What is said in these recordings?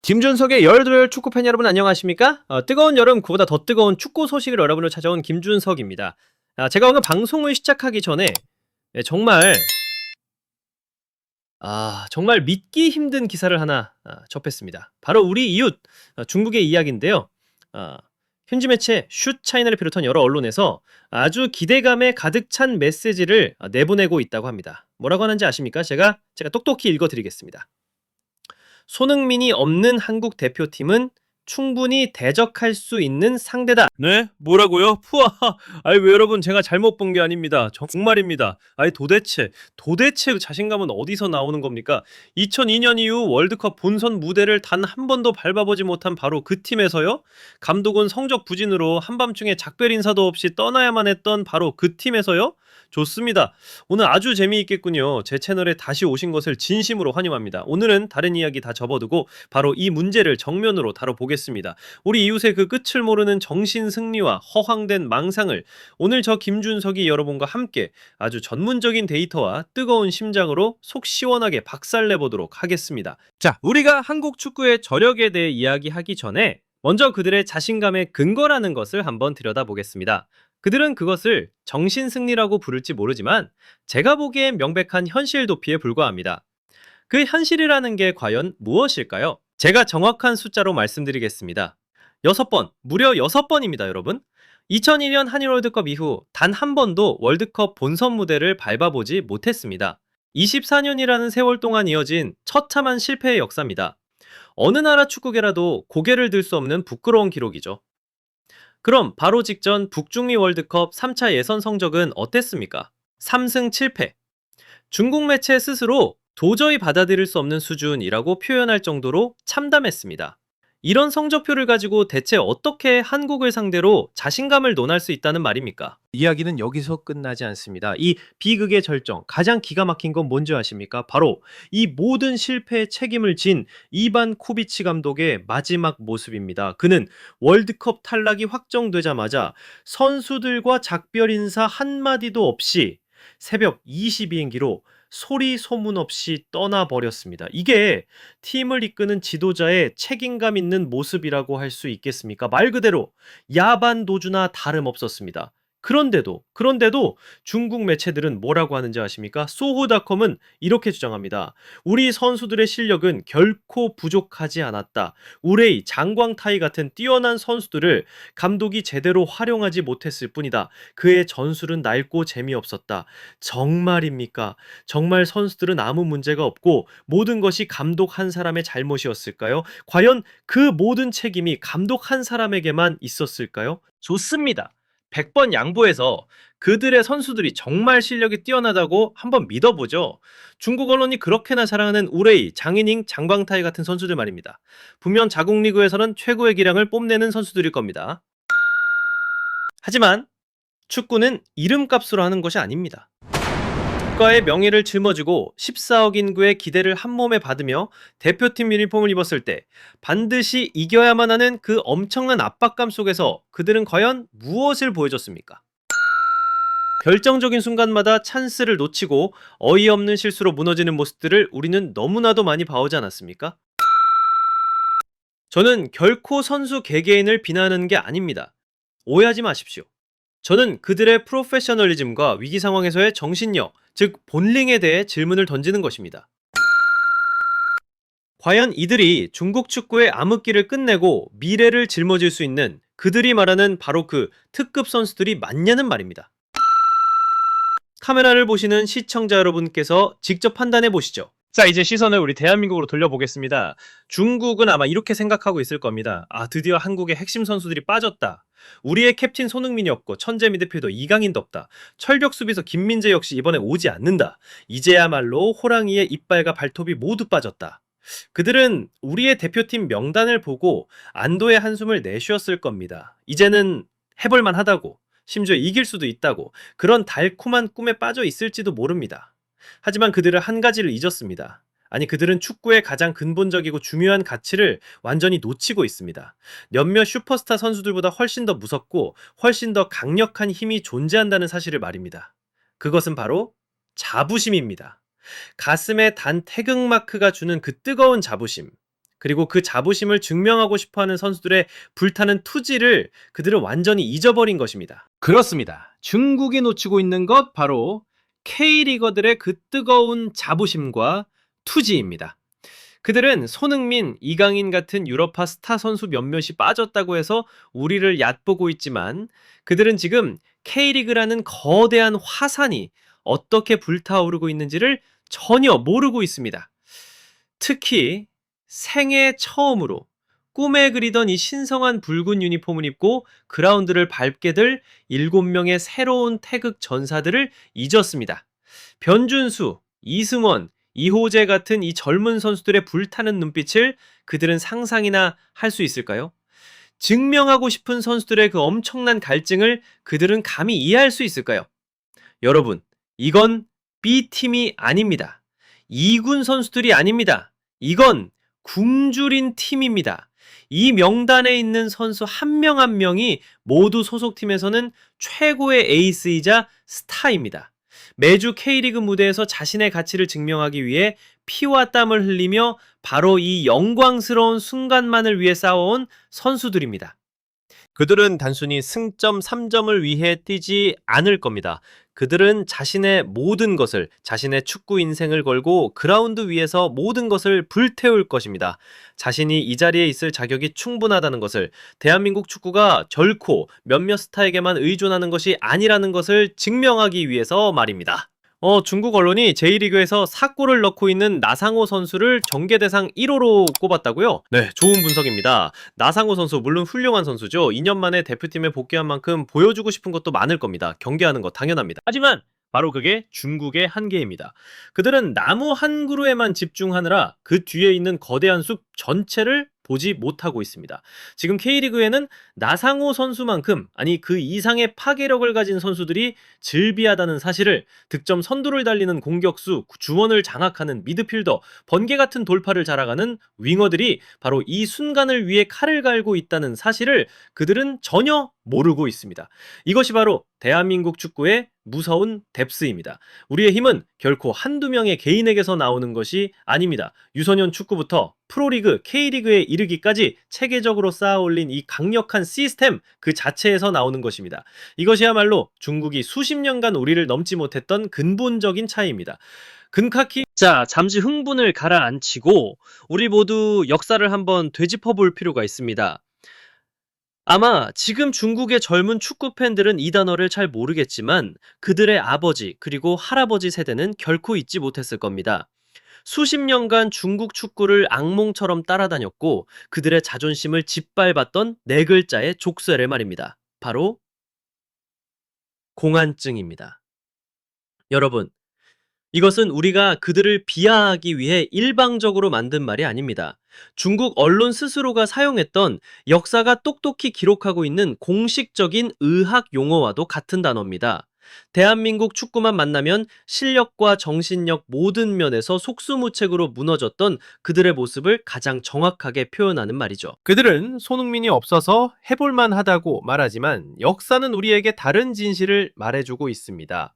김준석의 열혈 축구팬 여러분 안녕하십니까? 뜨거운 여름 그보다 더 뜨거운 축구 소식을 여러분을 찾아온 김준석입니다. 제가 오늘 방송을 시작하기 전에 정말 정말 믿기 힘든 기사를 하나 접했습니다. 바로 우리 이웃 중국의 이야기인데요. 아, 현지 매체 슛 차이나를 비롯한 여러 언론에서 아주 기대감에 가득 찬 메시지를 내보내고 있다고 합니다. 뭐라고 하는지 아십니까? 제가 똑똑히 읽어드리겠습니다. 손흥민이 없는 한국 대표팀은 충분히 대적할 수 있는 상대다. 네? 뭐라고요? 푸아. 왜 여러분 제가 잘못 본 게 아닙니다. 정말입니다. 도대체 그 자신감은 어디서 나오는 겁니까? 2002년 이후 월드컵 본선 무대를 단 한 번도 밟아보지 못한 바로 그 팀에서요? 감독은 성적 부진으로 한밤중에 작별 인사도 없이 떠나야만 했던 바로 그 팀에서요? 좋습니다. 오늘 아주 재미있겠군요. 제 채널에 다시 오신 것을 진심으로 환영합니다. 오늘은 다른 이야기 다 접어두고 바로 이 문제를 정면으로 다뤄보겠습니다. 우리 이웃의 그 끝을 모르는 정신 승리와 허황된 망상을 오늘 저 김준석이 여러분과 함께 아주 전문적인 데이터와 뜨거운 심장으로 속 시원하게 박살내보도록 하겠습니다. 자, 우리가 한국 축구의 저력에 대해 이야기하기 전에 먼저 그들의 자신감의 근거라는 것을 한번 들여다보겠습니다. 그들은 그것을 정신승리라고 부를지 모르지만 제가 보기엔 명백한 현실 도피에 불과합니다. 그 현실이라는 게 과연 무엇일까요? 제가 정확한 숫자로 말씀드리겠습니다. 6번, 무려 6번입니다, 여러분. 2002년 한일 월드컵 이후 단 한 번도 월드컵 본선 무대를 밟아보지 못했습니다. 24년이라는 세월 동안 이어진 처참한 실패의 역사입니다. 어느 나라 축구계라도 고개를 들 수 없는 부끄러운 기록이죠. 그럼 바로 직전 북중미 월드컵 3차 예선 성적은 어땠습니까? 3승 7패. 중국 매체 스스로 도저히 받아들일 수 없는 수준이라고 표현할 정도로 참담했습니다. 이런 성적표를 가지고 대체 어떻게 한국을 상대로 자신감을 논할 수 있다는 말입니까? 이야기는 여기서 끝나지 않습니다. 이 비극의 절정, 가장 기가 막힌 건 뭔지 아십니까? 바로 이 모든 실패의 책임을 진 이반 코비치 감독의 마지막 모습입니다. 그는 월드컵 탈락이 확정되자마자 선수들과 작별 인사 한마디도 없이 새벽 2시비행기로 소리 소문 없이 떠나버렸습니다. 이게 팀을 이끄는 지도자의 책임감 있는 모습이라고 할 수 있겠습니까? 말 그대로 야반도주나 다름없었습니다. 그런데도 중국 매체들은 뭐라고 하는지 아십니까? 소호닷컴은 이렇게 주장합니다. 우리 선수들의 실력은 결코 부족하지 않았다. 우레이, 장광타이 같은 뛰어난 선수들을 감독이 제대로 활용하지 못했을 뿐이다. 그의 전술은 낡고 재미없었다. 정말입니까? 정말 선수들은 아무 문제가 없고 모든 것이 감독 한 사람의 잘못이었을까요? 과연 그 모든 책임이 감독 한 사람에게만 있었을까요? 좋습니다. 100번 양보해서 그들의 선수들이 정말 실력이 뛰어나다고 한번 믿어보죠. 중국 언론이 그렇게나 사랑하는 우레이, 장이닝, 장광타이 같은 선수들 말입니다. 분명 자국 리그에서는 최고의 기량을 뽐내는 선수들일 겁니다. 하지만 축구는 이름값으로 하는 것이 아닙니다. 국가의 명예를 짊어지고 14억 인구의 기대를 한 몸에 받으며 대표팀 유니폼을 입었을 때 반드시 이겨야만 하는 그 엄청난 압박감 속에서 그들은 과연 무엇을 보여줬습니까? 결정적인 순간마다 찬스를 놓치고 어이없는 실수로 무너지는 모습들을 우리는 너무나도 많이 봐오지 않았습니까? 저는 결코 선수 개개인을 비난하는 게 아닙니다. 오해하지 마십시오. 저는 그들의 프로페셔널리즘과 위기 상황에서의 정신력, 즉 본링에 대해 질문을 던지는 것입니다. 과연 이들이 중국 축구의 암흑기를 끝내고 미래를 짊어질 수 있는 그들이 말하는 바로 그 특급 선수들이 맞냐는 말입니다. 카메라를 보시는 시청자 여러분께서 직접 판단해 보시죠. 자, 이제 시선을 우리 대한민국으로 돌려보겠습니다. 중국은 아마 이렇게 생각하고 있을 겁니다. 드디어 한국의 핵심 선수들이 빠졌다. 우리의 캡틴 손흥민이 없고 천재 미드필더 이강인도 없다. 철벽 수비수 김민재 역시 이번에 오지 않는다. 이제야말로 호랑이의 이빨과 발톱이 모두 빠졌다. 그들은 우리의 대표팀 명단을 보고 안도의 한숨을 내쉬었을 겁니다. 이제는 해볼만 하다고, 심지어 이길 수도 있다고, 그런 달콤한 꿈에 빠져 있을지도 모릅니다. 하지만 그들은 한 가지를 잊었습니다. 아니, 그들은 축구의 가장 근본적이고 중요한 가치를 완전히 놓치고 있습니다. 몇몇 슈퍼스타 선수들보다 훨씬 더 무섭고 훨씬 더 강력한 힘이 존재한다는 사실을 말입니다. 그것은 바로 자부심입니다. 가슴에 단 태극마크가 주는 그 뜨거운 자부심. 그리고 그 자부심을 증명하고 싶어하는 선수들의 불타는 투지를 그들은 완전히 잊어버린 것입니다. 그렇습니다. 중국이 놓치고 있는 것 바로 K리거들의 그 뜨거운 자부심과 투지입니다. 그들은 손흥민, 이강인 같은 유럽파 스타 선수 몇몇이 빠졌다고 해서 우리를 얕보고 있지만 그들은 지금 K리그라는 거대한 화산이 어떻게 불타오르고 있는지를 전혀 모르고 있습니다. 특히 생애 처음으로 꿈에 그리던 이 신성한 붉은 유니폼을 입고 그라운드를 밟게 될 7명의 새로운 태극 전사들을 잊었습니다. 변준수, 이승원, 이호재 같은 이 젊은 선수들의 불타는 눈빛을 그들은 상상이나 할 수 있을까요? 증명하고 싶은 선수들의 그 엄청난 갈증을 그들은 감히 이해할 수 있을까요? 여러분, 이건 B팀이 아닙니다. 2군 선수들이 아닙니다. 이건 굶주린 팀입니다. 이 명단에 있는 선수 한 명 한 명이 모두 소속팀에서는 최고의 에이스이자 스타입니다. 매주 K리그 무대에서 자신의 가치를 증명하기 위해 피와 땀을 흘리며 바로 이 영광스러운 순간만을 위해 싸워온 선수들입니다. 그들은 단순히 승점 3점을 위해 뛰지 않을 겁니다. 그들은 자신의 모든 것을, 자신의 축구 인생을 걸고 그라운드 위에서 모든 것을 불태울 것입니다. 자신이 이 자리에 있을 자격이 충분하다는 것을, 대한민국 축구가 결코 몇몇 스타에게만 의존하는 것이 아니라는 것을 증명하기 위해서 말입니다. 중국 언론이 J리그에서 4골을 넣고 있는 나상호 선수를 정계대상 1호로 꼽았다고요? 네, 좋은 분석입니다. 나상호 선수 물론 훌륭한 선수죠. 2년 만에 대표팀에 복귀한 만큼 보여주고 싶은 것도 많을 겁니다. 경기하는 거 당연합니다. 하지만 바로 그게 중국의 한계입니다. 그들은 나무 한 그루에만 집중하느라 그 뒤에 있는 거대한 숲 전체를 보지 못하고 있습니다. 지금 K리그에는 나상호 선수만큼, 아니 그 이상의 파괴력을 가진 선수들이 즐비하다는 사실을, 득점 선두를 달리는 공격수, 주원을 장악하는 미드필더, 번개 같은 돌파를 자랑하는 윙어들이 바로 이 순간을 위해 칼을 갈고 있다는 사실을 그들은 전혀 모르고 있습니다. 이것이 바로 대한민국 축구의 무서운 뎁스입니다. 우리의 힘은 결코 한두 명의 개인에게서 나오는 것이 아닙니다. 유소년 축구부터 프로리그, K리그에 이르기까지 체계적으로 쌓아올린 이 강력한 시스템 그 자체에서 나오는 것입니다. 이것이야말로 중국이 수십 년간 우리를 넘지 못했던 근본적인 차이입니다. 근카키, 자, 잠시 흥분을 가라앉히고 우리 모두 역사를 한번 되짚어 볼 필요가 있습니다. 아마 지금 중국의 젊은 축구 팬들은 이 단어를 잘 모르겠지만 그들의 아버지 그리고 할아버지 세대는 결코 잊지 못했을 겁니다. 수십 년간 중국 축구를 악몽처럼 따라다녔고 그들의 자존심을 짓밟았던 네 글자의 족쇄를 말입니다. 바로 공안증입니다. 여러분, 이것은 우리가 그들을 비하하기 위해 일방적으로 만든 말이 아닙니다. 중국 언론 스스로가 사용했던, 역사가 똑똑히 기록하고 있는 공식적인 의학 용어와도 같은 단어입니다. 대한민국 축구만 만나면 실력과 정신력 모든 면에서 속수무책으로 무너졌던 그들의 모습을 가장 정확하게 표현하는 말이죠. 그들은 손흥민이 없어서 해볼만 하다고 말하지만 역사는 우리에게 다른 진실을 말해주고 있습니다.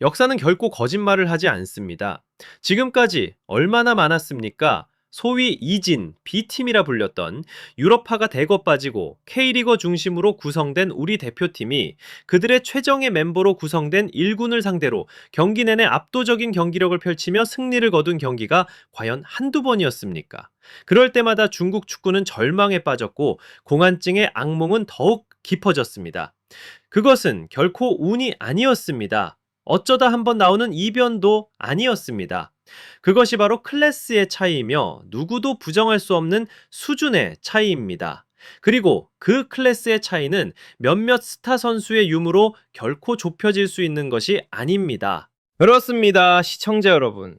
역사는 결코 거짓말을 하지 않습니다. 지금까지 얼마나 많았습니까? 소위 이진, B팀이라 불렸던 유럽파가 대거 빠지고 K리거 중심으로 구성된 우리 대표팀이 그들의 최정예 멤버로 구성된 1군을 상대로 경기 내내 압도적인 경기력을 펼치며 승리를 거둔 경기가 과연 한두 번이었습니까? 그럴 때마다 중국 축구는 절망에 빠졌고 공안증의 악몽은 더욱 깊어졌습니다. 그것은 결코 운이 아니었습니다. 어쩌다 한번 나오는 이변도 아니었습니다. 그것이 바로 클래스의 차이이며 누구도 부정할 수 없는 수준의 차이입니다. 그리고 그 클래스의 차이는 몇몇 스타 선수의 유무로 결코 좁혀질 수 있는 것이 아닙니다. 그렇습니다, 시청자 여러분.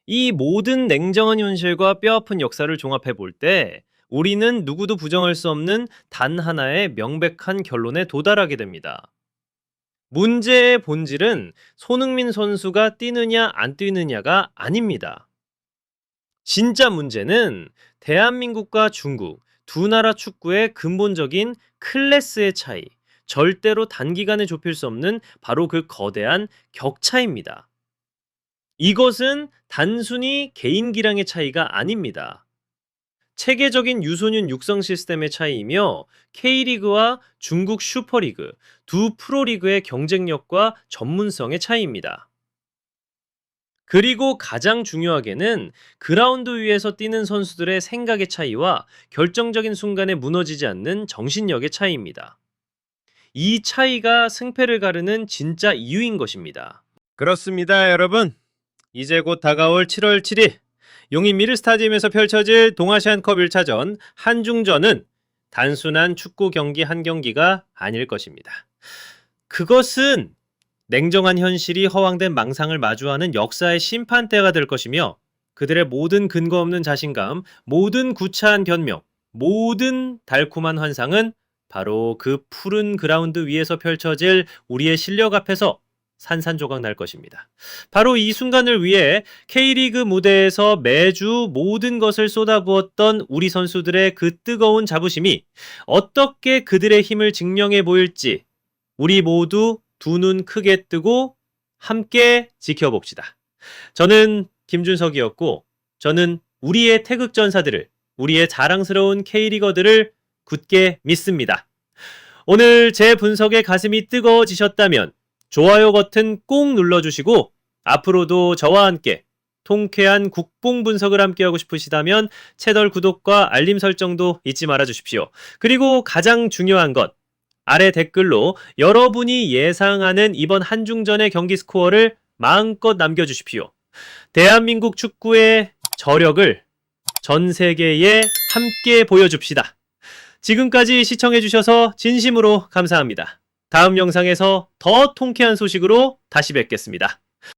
이 모든 냉정한 현실과 뼈아픈 역사를 종합해 볼 때 우리는 누구도 부정할 수 없는 단 하나의 명백한 결론에 도달하게 됩니다. 문제의 본질은 손흥민 선수가 뛰느냐 안 뛰느냐가 아닙니다. 진짜 문제는 대한민국과 중국 두 나라 축구의 근본적인 클래스의 차이, 절대로 단기간에 좁힐 수 없는 바로 그 거대한 격차입니다. 이것은 단순히 개인 기량의 차이가 아닙니다. 체계적인 유소년 육성 시스템의 차이이며 K리그와 중국 슈퍼리그, 두 프로리그의 경쟁력과 전문성의 차이입니다. 그리고 가장 중요하게는 그라운드 위에서 뛰는 선수들의 생각의 차이와 결정적인 순간에 무너지지 않는 정신력의 차이입니다. 이 차이가 승패를 가르는 진짜 이유인 것입니다. 그렇습니다, 여러분. 이제 곧 다가올 7월 7일 용인 미르스타디움에서 펼쳐질 동아시안컵 1차전 한중전은 단순한 축구 경기 한 경기가 아닐 것입니다. 그것은 냉정한 현실이 허황된 망상을 마주하는 역사의 심판대가 될 것이며 그들의 모든 근거 없는 자신감, 모든 구차한 변명, 모든 달콤한 환상은 바로 그 푸른 그라운드 위에서 펼쳐질 우리의 실력 앞에서 산산조각 날 것입니다. 바로 이 순간을 위해 K리그 무대에서 매주 모든 것을 쏟아부었던 우리 선수들의 그 뜨거운 자부심이 어떻게 그들의 힘을 증명해 보일지 우리 모두 두 눈 크게 뜨고 함께 지켜봅시다. 저는 김준석이었고 저는 우리의 태극전사들을, 우리의 자랑스러운 K리거들을 굳게 믿습니다. 오늘 제 분석에 가슴이 뜨거워지셨다면 좋아요 버튼 꼭 눌러주시고 앞으로도 저와 함께 통쾌한 국뽕 분석을 함께하고 싶으시다면 채널 구독과 알림 설정도 잊지 말아 주십시오. 그리고 가장 중요한 것, 아래 댓글로 여러분이 예상하는 이번 한중전의 경기 스코어를 마음껏 남겨주십시오. 대한민국 축구의 저력을 전 세계에 함께 보여줍시다. 지금까지 시청해주셔서 진심으로 감사합니다. 다음 영상에서 더 통쾌한 소식으로 다시 뵙겠습니다.